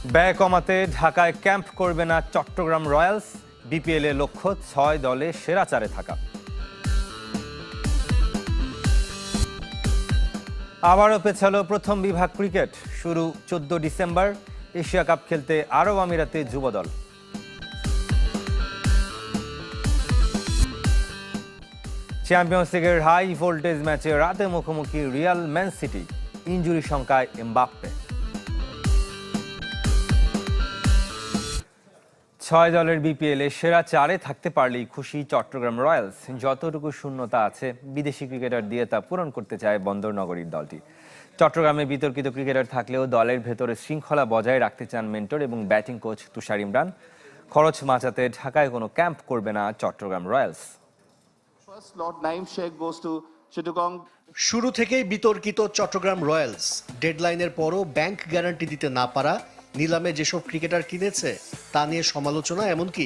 ব্যয় কমাতে ঢাকায় ক্যাম্প করবে না চট্টগ্রাম রয়্যালস, বিপিএল এ লক্ষ্য ৬ দলে সেরা ৪-এ থাকা। আবারও পেছালো প্রথম বিভাগ ক্রিকেট, শুরু ১৪ ডিসেম্বর। এশিয়া কাপ খেলতে আরব আমিরাতে যুবদল। চ্যাম্পিয়ন্স লিগের হাই ভোল্টেজ ম্যাচে রাতে মুখোমুখি রিয়াল ম্যান সিটি, ইনজুরি শঙ্কায় এমবাপ্পে। ৬ দলের বিপিএল এ সেরা ৪-এ থাকতে পারলেই খুশি চট্টগ্রাম রয়্যালস। যতটুকু শূন্যতা আছে বিদেশি ক্রিকেটার দিয়ে তা পূরণ করতে চায় বন্দরনগরীর দলটি। চট্টগ্রামে বিতর্কিত ক্রিকেটার থাকলেও দলের ভেতরে শৃঙ্খলা বজায় রাখতে চান মেন্টর এবং ব্যাটিং কোচ তুষার ইমরান। খরচ বাঁচাতে ঢাকায় কোনো ক্যাম্প করবে না চট্টগ্রাম রয়্যালস। শুরু থেকেই বিতর্কিত চট্টগ্রাম রয়্যালস। ডেডলাইনের পরও ব্যাংক গ্যারান্টি দিতে না পারা, নিলামে যেসব ক্রিকেটার কিনেছে তা নিয়ে সমালোচনা, এমনকি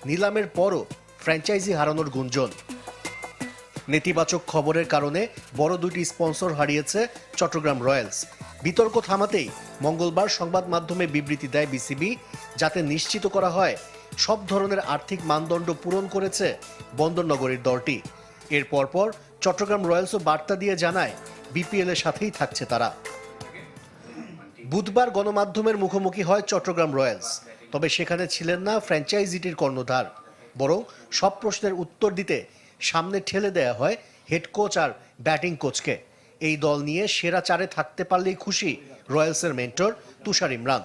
নিলামের পরও ফ্র্যাঞ্চাইজি হারানোর গুঞ্জন। নেতিবাচক খবরের কারণে বড় দুটি স্পন্সর হারিয়েছে চট্টগ্রাম রয়্যালস। বিতর্ক থামাতেই মঙ্গলবার সংবাদ মাধ্যমে বিবৃতি দেয় বিসিবি, যাতে নিশ্চিত করা হয় সব ধরনের আর্থিক মানদণ্ড পূরণ করেছে বন্দরনগরীর দলটি। এর পরপর চট্টগ্রাম রয়্যালসও বার্তা দিয়ে জানায় বিপিএল এর সাথেই থাকছে তারা। বুধবার গণমাধ্যমের মুখোমুখি হয় চট্টগ্রাম রয়্যালস, তবে সেখানে ছিলেন না ফ্র্যাঞ্চাইজিটির কর্ণধার। বরং সব প্রশ্নের উত্তর দিতে সামনে ঠেলে দেয়া হয় হেড কোচ আর ব্যাটিং কোচকে। এই দল নিয়ে সেরা ৪-এ থাকতে পারলেই খুশি রয়্যালসের মেন্টর তুষার ইমরান।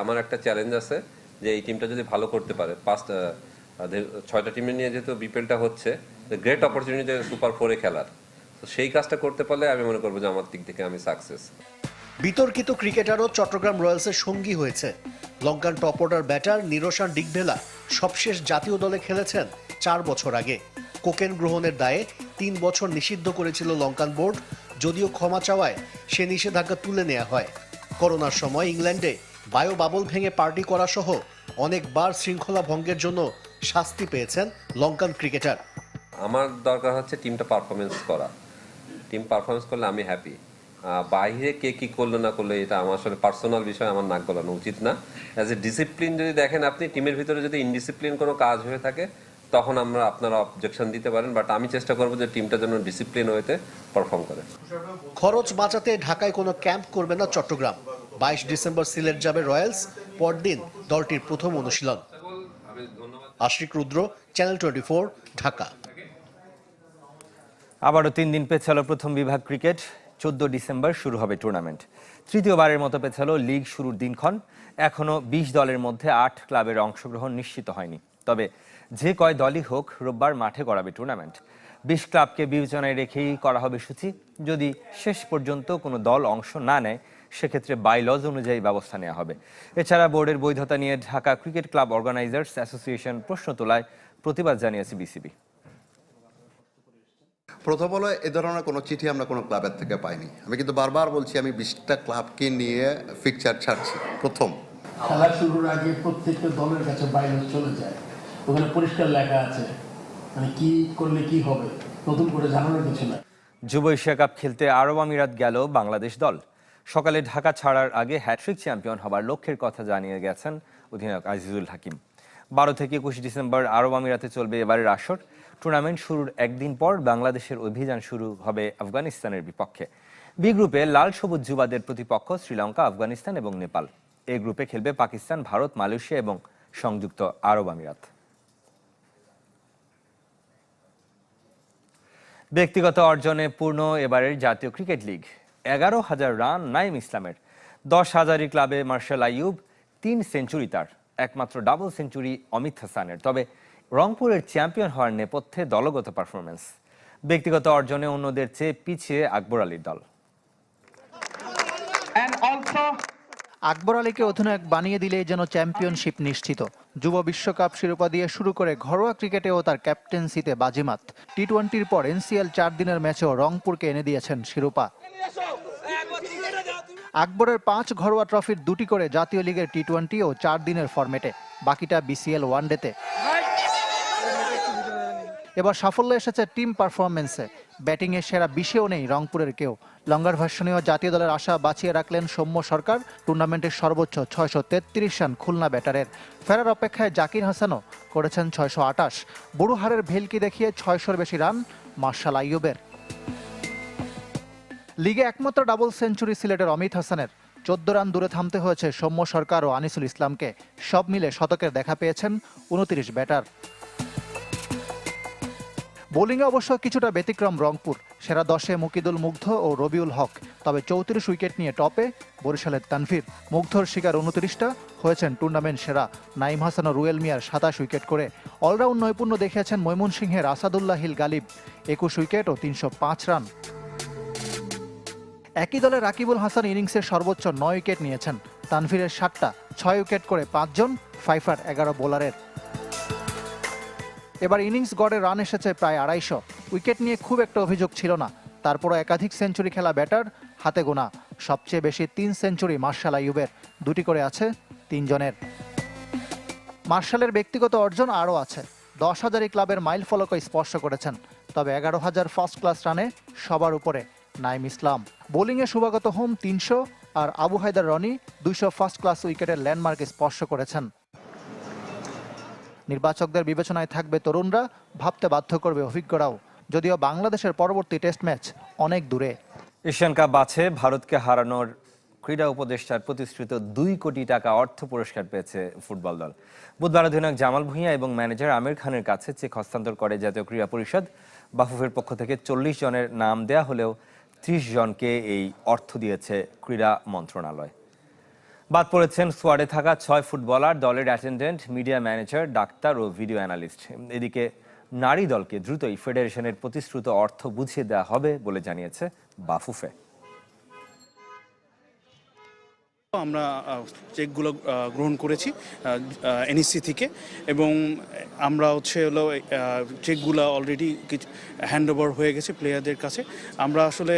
আমার একটা চ্যালেঞ্জ আছে যে এই টিমটা যদি ভালো করতে পারে, ৬টা টিমে নিয়ে যেহেতু বিপিএলটা হচ্ছে, গ্রেট অপরচুনিটি সুপার 4-এ খেলার, তো সেই কাজটা করতে পারলে আমি মনে করবো যে আমার দিক থেকে আমি সাকসেস। বিতর্কিত ক্রিকেটারও চট্টগ্রাম রয়্যালসের সঙ্গী হয়েছে। Lankan top order batter Niroshan Dickwella সবশেষ জাতীয় দলে খেলেছেন ৪ বছর আগে। কোকেন গ্রহণের দায়ে ৩ বছর নিষিদ্ধ করেছিল লঙ্কান বোর্ড, যদিও ক্ষমা চাওয়ায় সে নিষেধাজ্ঞা তুলে নেওয়া হয়। করোনার সময় ইংল্যান্ডে বায়ো বাবল ভেঙে পার্টি করা সহ অনেকবার শৃঙ্খলা ভঙ্গের জন্য শাস্তি পেয়েছেন লঙ্কান ক্রিকেটার। আমার দরকার হচ্ছে টিমটা পারফরমেন্স করা। টিম পারফরমেন্স করলে আমি হ্যাপি। বাইরে কে কি করলো না করলো এটা আমার আসলে পার্সোনাল বিষয়, আমার নাক গলানো উচিত না। অ্যাজ এ ডিসিপ্লিন যদি দেখেন আপনি, টিমের ভিতরে যদি ইনডিসিপ্লিন কোনো কাজ হয়ে থাকে তখন আপনারা অবজেকশন দিতে পারেন, বাট আমি চেষ্টা করবো যে টিমটা যেন ডিসিপ্লিন ওয়েতে পারফর্ম করে। খরচ বাঁচাতে ঢাকায় কোনো ক্যাম্প করবে না চট্টগ্রাম। ২২ ডিসেম্বর সিলেট যাবে রয়্যালস, পরদিন দলটির প্রথম অনুশীলন। আশিক রুদ্র, চ্যানেল 24, ঢাকা। আবারও ৩ দিন পেছালো প্রথম বিভাগ ক্রিকেট, ১৪ ডিসেম্বর শুরু হবে টুর্নামেন্ট। তৃতীয়বারের মতো পেছালো লিগ শুরুর দিনক্ষণ। এখনও ২০ দলের মধ্যে ৮ ক্লাবের অংশগ্রহণ নিশ্চিত হয়নি। তবে যে কয় দলই হোক, রোববার মাঠে গড়াবে টুর্নামেন্ট। ২০ ক্লাবকে বিবেচনায় রেখেই করা হবে সূচি। যদি শেষ পর্যন্ত কোনো দল অংশ না নেয়, সেক্ষেত্রে বাইলজ অনুযায়ী ব্যবস্থা নেওয়া হবে। এছাড়া বোর্ডের বৈধতা নিয়ে Dhaka cricket club organisers association প্রশ্ন তোলায় প্রতিবাদ জানিয়েছে বিসিবি। প্রথম হলো, এ ধরনের কোনো চিঠি আমরা কোনো ক্লাবের থেকে পাইনি। আমি কিন্তু বারবার বলছি, আমি 20টা ক্লাবকে নিয়ে ফিকচার ছাড়ছি। প্রথম খেলা শুরুর আগে প্রত্যেকটা দলের কাছে বাইরে চলে যায়, ওখানে পরিষ্কার লেখা আছে মানে কি করলে কি হবে, নতুন করে জানানোর কিছু না। যুব এশিয়া কাপ খেলতে আরব আমিরাত গেল বাংলাদেশ দল। সকালে ঢাকা ছাড়ার আগে হ্যাট্রিক চ্যাম্পিয়ন হবার লক্ষ্যের কথা জানিয়ে গেছেন অধিনায়ক আজিজুল হাকিম। ১২ থেকে ২১ ডিসেম্বর আরব আমিরাতে চলবে এবারের আসর। টুর্নামেন্ট শুরুর একদিন পর বাংলাদেশের অভিযান শুরু হবে আফগানিস্তানের বিপক্ষে। বি গ্রুপে লাল সবুজ যুবাদের প্রতিপক্ষ শ্রীলঙ্কা, আফগানিস্তান এবং নেপাল। এ গ্রুপে খেলবে পাকিস্তান, ভারত, মালয়েশিয়া এবং সংযুক্ত আরব আমিরাত। ব্যক্তিগত অর্জনে পূর্ণ এবারের জাতীয় ক্রিকেট লিগ। ১১,০০০ রান নাইম ইসলামের। ১০,০০০ ক্লাবে মার্শাল আইয়ুব, ৩ সেঞ্চুরি তার। একমাত্র ডাবল সেঞ্চুরি অমিত হাসানের। তবে রংপুরের চ্যাম্পিয়ন হওয়ার নেপথ্যে দলগত পারফরমেন্স। ব্যক্তিগত অর্জনে অন্যদের চেয়ে পিছিয়ে আকবর আলীর দল। আকবর আলীকে অধিনায়ক বানিয়ে দিলেই যেন চ্যাম্পিয়নশিপ নিশ্চিত। যুব বিশ্বকাপ শিরোপা দিয়ে শুরু করে ঘরোয়া ক্রিকেটেও তার ক্যাপ্টেন্সিতে বাজিমাত। টি-20-র পর এনসিএল ৪ দিনের ম্যাচেও রংপুরকে এনে দিয়েছেন শিরোপা। আকবরের ৫ ঘরোয়া ট্রফির ২টি করে জাতীয় লিগের টি-20 ও ৪ দিনের ফরম্যাটে, বাকিটা বিসিএল ওয়ানডেতে। এবার সাফল্য এসেছে টিম পারফরমেন্সে। ব্যাটিংয়ে সেরা 20-এও নেই রংপুরের কেউ। লঙ্গার ভার্সনীয় জাতীয় দলের আশা বাঁচিয়ে রাখলেন সৌম্য সরকার। টুর্নামেন্টের সর্বোচ্চ 633 রান খুলনা ব্যাটারের। ফেরার অপেক্ষায় জাকির হাসানও করেছেন 628। বুড়ো হারের ভেলকি দেখিয়ে 600-র বেশি রান মার্শাল আইয়ুবের। লিগে একমাত্র ডাবল সেঞ্চুরি সিলেটের অমিত হাসানের। 14 রান দূরে থামতে হয়েছে সৌম্য সরকার ও আনিসুল ইসলামকে। সব মিলে শতকের দেখা পেয়েছেন 29 ব্যাটার। বোলিংয়ে অবশ্য কিছুটা ব্যতিক্রম রংপুর। সেরা 10-এ মুকিদুল মুগ্ধ ও রবিউল হক। তবে 34 উইকেট নিয়ে টপে বরিশালের তানভীর। মুগ্ধর শিকার 29টা, হয়েছেন টুর্নামেন্ট সেরা। নাইম হাসান ও রুয়েল মিয়ার 27 উইকেট করে। অলরাউন্ড নৈপুণ্য দেখিয়েছেন ময়মনসিংহের আসাদুল্লাহ হিল গালিব, 21 উইকেট ও 305 রান। একই দলে রাকিবুল হাসান ইনিংসের সর্বোচ্চ 9 উইকেট নিয়েছেন। তানভীরের 7টা, 6 উইকেট করে 5 জন, ফাইফার 11 বোলারের। এবার ইনিংস গড়ে রান এসেছে প্রায় 250। উইকেট নিয়ে খুব একটা অভিযোগ ছিল না। তারপরও একাধিক সেঞ্চুরি খেলা ব্যাটার হাতে গোনা। সবচেয়ে বেশি 3 সেঞ্চুরি মার্শাল আইয়ুবের, 2টি করে আছে 3 জনের। মার্শালের ব্যক্তিগত অর্জন আরও আছে। 10,000 ক্লাবের মাইল ফলকও স্পর্শ করেছেন। তবে 11,000 ফার্স্ট ক্লাস রানে সবার উপরে নাইম ইসলাম। বোলিংয়ে শুভাগত হোম 300 আর আবু হায়দার রনি 200 ফার্স্ট ক্লাস উইকেটের ল্যান্ডমার্ক স্পর্শ করেছেন। নির্বাচকদের বিবেচনায় থাকবে তরুণরা, ভাবতে বাধ্য করবে অভিজ্ঞরাও। যদিও বাংলাদেশের পরবর্তী টেস্ট ম্যাচ অনেক দূরে। এশিয়ান কাপ বাছে ভারতকে হারানোর ক্রীড়া উপদেষ্টার প্রতিশ্রুত 2 কোটি টাকা অর্থ পুরস্কার পেয়েছে ফুটবল দল। বুধবার অধিনায়ক জামাল ভুঁইয়া এবং ম্যানেজার আমির খানের কাছে চেক হস্তান্তর করে জাতীয় ক্রীড়া পরিষদ। বাফুফের পক্ষ থেকে 40 জনের নাম দেয়া হলেও 30 জনকে এই অর্থ দিয়েছে ক্রীড়া মন্ত্রণালয়। বাদ পড়েছেন স্কোয়াডে থাকা 6 ফুটবলার, দলের অ্যাটেন্ডেন্ট, মিডিয়া ম্যানেজার, ডাক্তার ও ভিডিও অ্যানালিস্ট। এদিকে নারী দলকে দ্রুতই ফেডারেশনের প্রতিশ্রুত অর্থ বুঝিয়ে দেওয়া হবে বলে জানিয়েছে বাফুফে। আমরা চেকগুলো গ্রহণ করেছি এনইসি থেকে এবং আমরা হলো চেকগুলো অলরেডি হ্যান্ড ওভার হয়ে গেছে প্লেয়ারদের কাছে। আমরা আসলে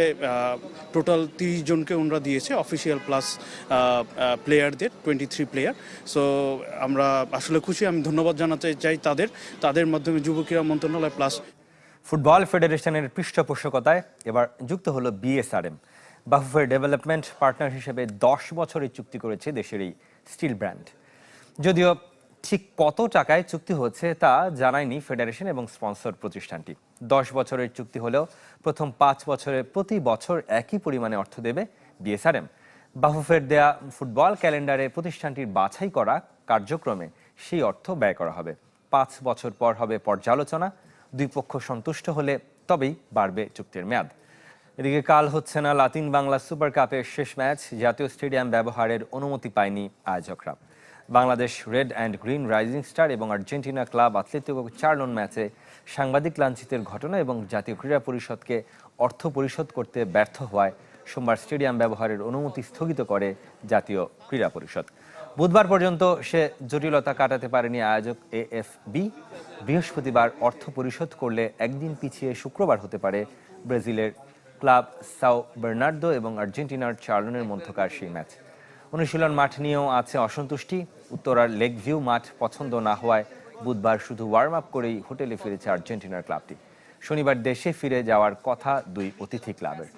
টোটাল 30 জনকে ওনারা দিয়েছে, অফিসিয়াল প্লাস প্লেয়ারদের 23 প্লেয়ার। সো আমরা আসলে খুশি। আমি ধন্যবাদ জানাতে চাই তাদের মাধ্যমে যুব ক্রীড়া মন্ত্রণালয় প্লাস ফুটবল ফেডারেশনের পৃষ্ঠপোষকতায় এবার যুক্ত হলো বিএসআরএম। বাফুফের ডেভেলপমেন্ট পার্টনার হিসেবে 10 বছরের চুক্তি করেছে দেশের এই স্টিল ব্র্যান্ড। যদিও ঠিক কত টাকায় চুক্তি হচ্ছে তা জানায়নি ফেডারেশন এবং স্পন্সর প্রতিষ্ঠানটি। 10 বছরের চুক্তি হলেও প্রথম 5 বছরে প্রতি বছর একই পরিমাণে অর্থ দেবে বিএসআরএম। বাফুফের দেয়া ফুটবল ক্যালেন্ডারে প্রতিষ্ঠানটির বাছাই করা কার্যক্রমে সেই অর্থ ব্যয় করা হবে। 5 বছর পর হবে পর্যালোচনা। 2 পক্ষ সন্তুষ্ট হলে তবেই বাড়বে চুক্তির মেয়াদ। এদিকে কাল হচ্ছে না লাতিন বাংলা সুপার কাপের শেষ ম্যাচ। জাতীয় স্টেডিয়াম ব্যবহারের অনুমতি পায়নি আয়োজকরা। Bangladesh red and green rising star এবং আর্জেন্টিনা ক্লাব আথলেটিকো 4 রান ম্যাচে সাংবাদিক লাঞ্ছিতের ঘটনা এবং জাতীয় ক্রীড়া পরিষদকে অর্থ পরিশোধ করতে ব্যর্থ হওয়ায় সোমবার স্টেডিয়াম ব্যবহারের অনুমতি স্থগিত করে জাতীয় ক্রীড়া পরিষদ। বুধবার পর্যন্ত সে জটিলতা কাটাতে পারেনি আয়োজক এএফবি। বৃহস্পতিবার অর্থ পরিশোধ করলে একদিন পিছিয়ে শুক্রবার হতে পারে ব্রাজিলের ক্লাব সাও বার্নার্দো এবং আর্জেন্টিনার 4 রানের মধ্যকার সেই ম্যাচ। অনুশীলন মাঠ নিয়েও আছে অসন্তুষ্টি। উত্তরার লেক ভিউ মাঠ পছন্দ না হওয়ায় বুধবার শুধু ওয়ার্ম আপ করেই হোটেলে ফিরেছে আর্জেন্টিনার ক্লাবটি। শনিবার দেশে ফিরে যাওয়ার কথা 2 অতিথি ক্লাবের।